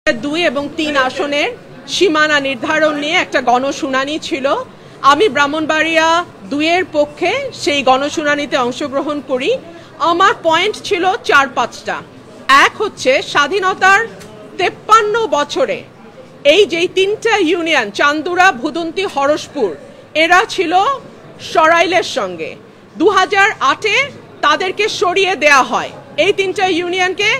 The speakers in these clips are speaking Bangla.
2 এবং 3 আসনের সীমানা নির্ধারণ নিয়ে একটা গণশুনানি ছিল। আমি ব্রাহ্মণবাড়িয়া 2 এর পক্ষে সেই গণশুনানিতে অংশগ্রহণ করি। আমার পয়েন্ট ছিল 4-5টা। এক হচ্ছে স্বাধীনতার 53 বছরে এই যে 3টা ইউনিয়ন চান্দুরা, ভুদন্তি, হরসপুর এরা ছিল সরাইলের সঙ্গে। 2008-এ তাদেরকে সরিয়ে দেয়া হয়, এই 3টা ইউনিয়নকে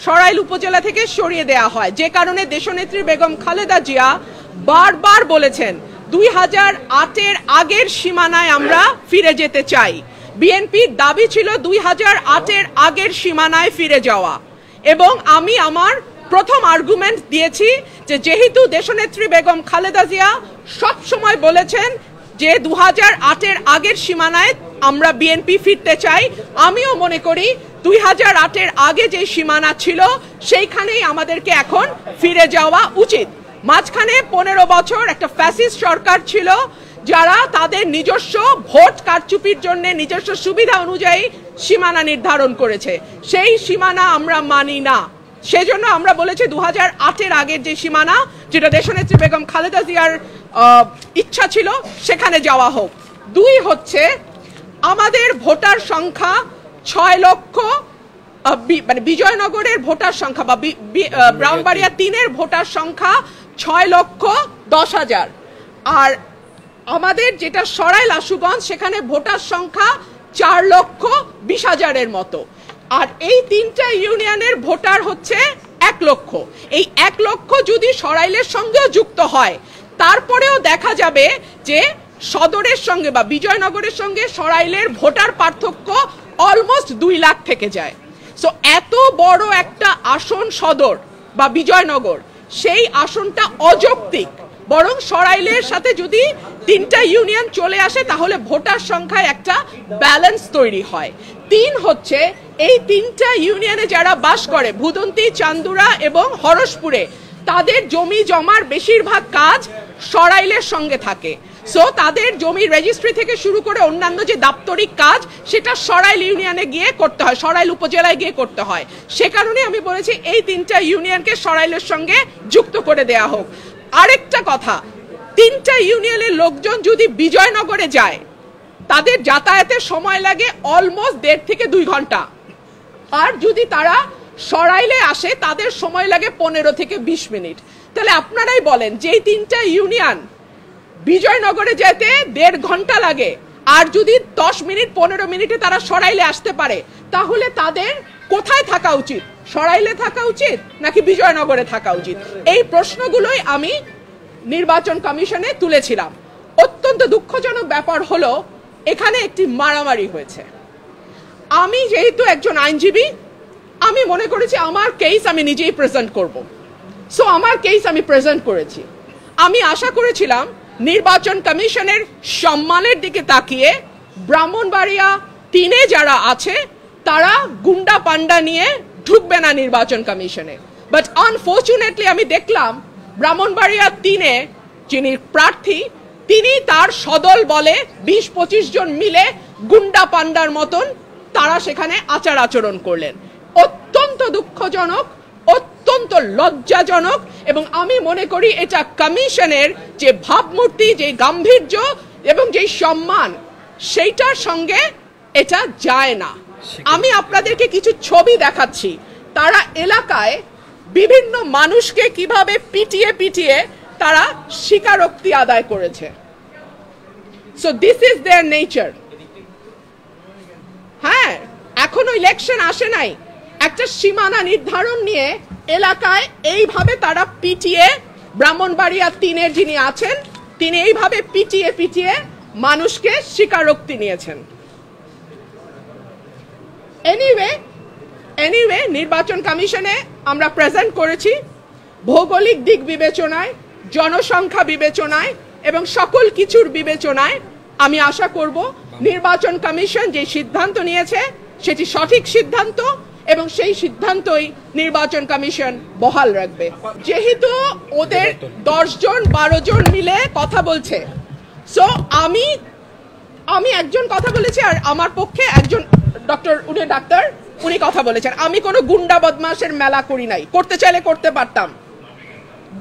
সরাইল উপজেলা থেকে সরিয়ে দেয়া হয়, যে কারণে দেশনেত্রী বেগম খালেদা জিয়া বারবার বলেছেন 2008-এর আগের সীমানায় আমরা ফিরে যেতে চাই। বিএনপির দাবি ছিল 2008-এর আগের সীমানায় ফিরে যাওয়া, এবং আমি আমার প্রথম আর্গুমেন্ট দিয়েছি যে যেহেতু দেশনেত্রী বেগম খালেদা জিয়া সব সময় বলেছেন যে 2008-এর আগের সীমানায় আমরা বিএনপি ফিরতে চাই, আমিও মনে করি 2008-এর আগে যে সীমানা ছিল সেইখানেই আমাদেরকে এখন ফিরে যাওয়া উচিত। মাঝখানে 15 বছর একটা ফ্যাসিস্ট সরকার ছিল, যারা তাদের নিজস্ব ভোট কারচুপির জন্য নিজস্ব সুবিধা অনুযায়ী সীমানা নির্ধারণ করেছে। সেই সীমানা আমরা মানি না, সেজন্য আমরা বলেছি 2008-এর আগের যে সীমানা, যেটা দেশনেত্রী বেগম খালেদা জিয়ার ইচ্ছা ছিল, সেখানে যাওয়া হোক। 2 হচ্ছে আমাদের ভোটার সংখ্যা 6 লক্ষ, মানে বিজয়নগরের ভোটার সংখ্যা বা ব্রাহ্মণবাড়িয়া 3-এর ভোটার সংখ্যা 6,10,000, আর আমাদের যেটা সরাইল আশুগঞ্জ সেখানে ভোটার সংখ্যা 4,20,000-এর মতো, আর এই 3টা ইউনিয়নের ভোটার হচ্ছে 1 লক্ষ। এই 1 লক্ষ যদি সরাইলের সঙ্গেও যুক্ত হয়, তারপরেও দেখা যাবে যে সদরের সঙ্গে বা বিজয়নগরের সঙ্গে সরাইলের ভোটার পার্থক্য অলমোস্ট 2 লাখ থেকে যায়। সো এত বড় একটা আসন সদর বা বিজয়নগর, সেই আসনটা অযৌক্তিক। বরং সরাইলের সাথে যদি 3টা ইউনিয়ন চলে আসে তাহলে ভোটার সংখ্যায় একটা ব্যালেন্স তৈরি হয়। 3 হচ্ছে এই 3টা ইউনিয়নে যারা বাস করে, ভুদন্তি, চান্দুরা এবং হরসপুরে, তাদের জমি জমার বেশিরভাগ কাজ সরাইলের সঙ্গে থাকে। সো তাদের জমির রেজিস্ট্রি থেকে শুরু করে অন্যান্য যে দাপ্তরিক কাজ, সেটা সরাইল ইউনিয়নে গিয়ে করতে হয়, সরাইল উপজেলায় গিয়ে করতে হয়। সে কারণে আমি বলেছি এই 3টা ইউনিয়নকে সরাইলের সঙ্গে যুক্ত করে দেয়া হোক। আরেকটা কথা, 3টা ইউনিয়নের লোকজন যদি বিজয়নগরে যায়, তাদের যাতায়াতের সময় লাগে অলমোস্ট 1.5 থেকে 2 ঘন্টা, আর যদি তারা সরাইলে আসে তাদের সময় লাগে 15 থেকে 20 মিনিট। তাহলে আপনারাই বলেন, যেই 3টা ইউনিয়ন বিজয়নগরে যেতে 1.5 ঘন্টা লাগে, আর যদি 10 মিনিট 15 মিনিটে তারা সরাইলে আসতে পারে, তাহলে তাদের কোথায় থাকা উচিত? সরাইলে থাকা উচিত নাকি বিজয়নগরে থাকা উচিত? এই প্রশ্নগুলোই আমি নির্বাচন কমিশনে তুলেছিলাম। অত্যন্ত দুঃখজনক ব্যাপার হলো এখানে একটি মারামারি হয়েছে। আমি যেহেতু একজন আইনজীবী, আমি মনে করেছি আমার কেস আমি নিজেই প্রেজেন্ট করব। সো আমার কেস আমি প্রেজেন্ট করেছি। আমি আশা করেছিলাম নির্বাচন কমিশনের সম্মানের দিকে তাকিয়ে ব্রাহ্মণবাড়িয়া 3-এ যারা আছে তারা গুন্ডা পান্ডা নিয়ে ঢুকবে না নির্বাচন কমিশনে। বাট আনফর্চুনেটলি আমি দেখলাম ব্রাহ্মণবাড়িয়া 3-এ যিনি প্রার্থী, তিনি তার সদল বলে 20-25 জন মিলে গুন্ডা পান্ডার মতন তারা সেখানে আচার আচরণ করলেন। অত্যন্ত দুঃখজনক, অত্যন্ত লজ্জাজনক, এবং আমি মনে করি এটা কমিশনের যে ভাবমূর্তি, যে গাম্ভীর্য এবং যে সম্মান, সেইটার সঙ্গে এটা যায় না। আমি আপনাদেরকে কিছু ছবি দেখাচ্ছি, তারা এলাকায় বিভিন্ন মানুষকে কিভাবে পিটিয়ে পিটিয়ে তারা স্বীকারোক্তি আদায় করেছে। So this is there nature. হ্যাঁ, এখনো ইলেকশন আসে নাই, একটা সীমানা নির্ধারণ নিয়ে এলাকায় এইভাবে তারা পিটিয়ে, ব্রাহ্মণবাড়িয়া 3-এর যিনি আছেন তিনি এইভাবে পিটিয়ে পিটিয়ে মানুষকে স্বীকারোক্তি নিয়েছেন। এনিওয়ে নির্বাচন কমিশনে আমরা প্রেজেন্ট করেছি, ভৌগোলিক দিক বিবেচনায়, জনসংখ্যা বিবেচনায় এবং সকল কিছুর বিবেচনায় আমি আশা করব নির্বাচন কমিশন যে সিদ্ধান্ত নিয়েছে সেটি সঠিক সিদ্ধান্ত, এবং সেই সিদ্ধান্তই নির্বাচন কমিশন বহাল রাখবে। যেহেতু ওদের 10 জন 12 জন মিলে কথা বলছে, সো আমি একজন কথা বলেছি, আর আমার পক্ষে একজন ডাক্তার উনি কথা বলেছেন। আমি কোনো গুন্ডা বদমাশের মেলা করি নাই, করতে চাইলে করতে পারতাম,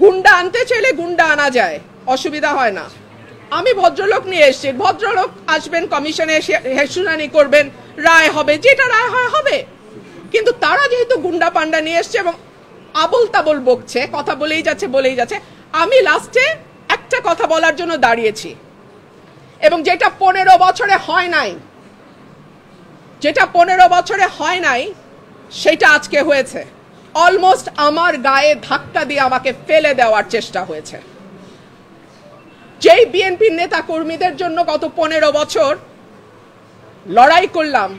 গুন্ডা আনতে চাইলে গুন্ডা আনা যায়, অসুবিধা হয় না। আমি ভদ্রলোক নিয়ে এসেছি, ভদ্রলোক আসবেন, কমিশনে শুনানি করবেন, রায় হবে, যেটা রায় হয় হবে। কিন্তু তারা যেহেতু গুন্ডা পান্ডা নিয়ে এসছে এবং আবল তাবল বকছে, কথা বলেই যাচ্ছে, আমি লাস্টে একটা কথা বলার জন্য দাঁড়িয়েছি, এবং যেটা 15 বছরে হয় নাই, সেটা আজকে হয়েছে। অলমোস্ট আমার গায়ে ধাক্কা দিয়ে আমাকে ফেলে দেওয়ার চেষ্টা হয়েছে। যেই বিএনপির নেতা কর্মীদের জন্য গত 15 বছর লড়াই করলাম,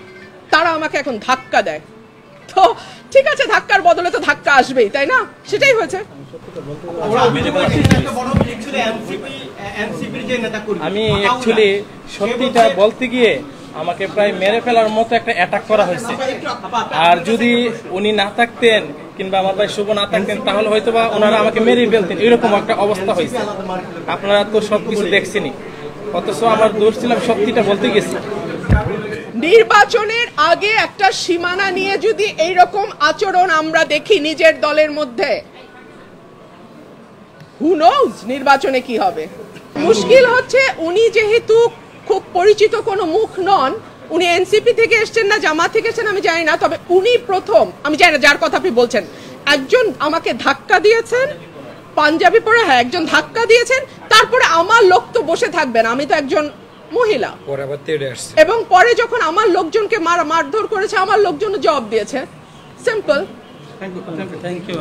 তারা আমাকে এখন ধাক্কা দেয়। তো ঠিক আছে, ধাক্কার বদলে তো ধাক্কা আসবেই, তাই না? সেটাই হয়েছে। আমি অ্যাকচুয়ালি সত্যিটা বলতে গিয়ে আমাকে প্রায় মেরে ফেলার মতো একটা অ্যাটাক করা হয়েছে। আর যদি উনি না থাকতেন কিংবা আমার ভাই শুভ না থাকতেন, তাহলে হয়তো বা ওনারা আমাকে মেরে ফেলতেন, এরকম একটা অবস্থা হয়েছে। আপনারা তো সবকিছু দেখছেনই, অথচ আমার দোষ ছিল, সত্যিটা বলতে গেছি। নির্বাচনের আগে একটা সীমানা নিয়ে যদি এইরকম আচরণ আমরা দেখি নিজের দলের মধ্যে, হু নোজ নির্বাচনে কি হবে। মুশকিল হচ্ছে উনি যেহেতু খুব পরিচিত কোনো মুখ নন, উনি এনসিপি থেকে এসেছেন না জামাত থেকে এসেছেন আমি জানি না, তবে উনি প্রথম, আমি জানি না যার কথা আপনি বলছেন, একজন আমাকে ধাক্কা দিয়েছেন, পাঞ্জাবি পরে, হ্যাঁ একজন ধাক্কা দিয়েছেন। তারপরে আমার লোক তো বসে থাকবেন, আমি তো একজন মহিলা, এবং পরে যখন আমার লোকজনকে মারধর করেছে, আমার লোকজন জবাব দিয়েছে। সিম্পল। Thank you.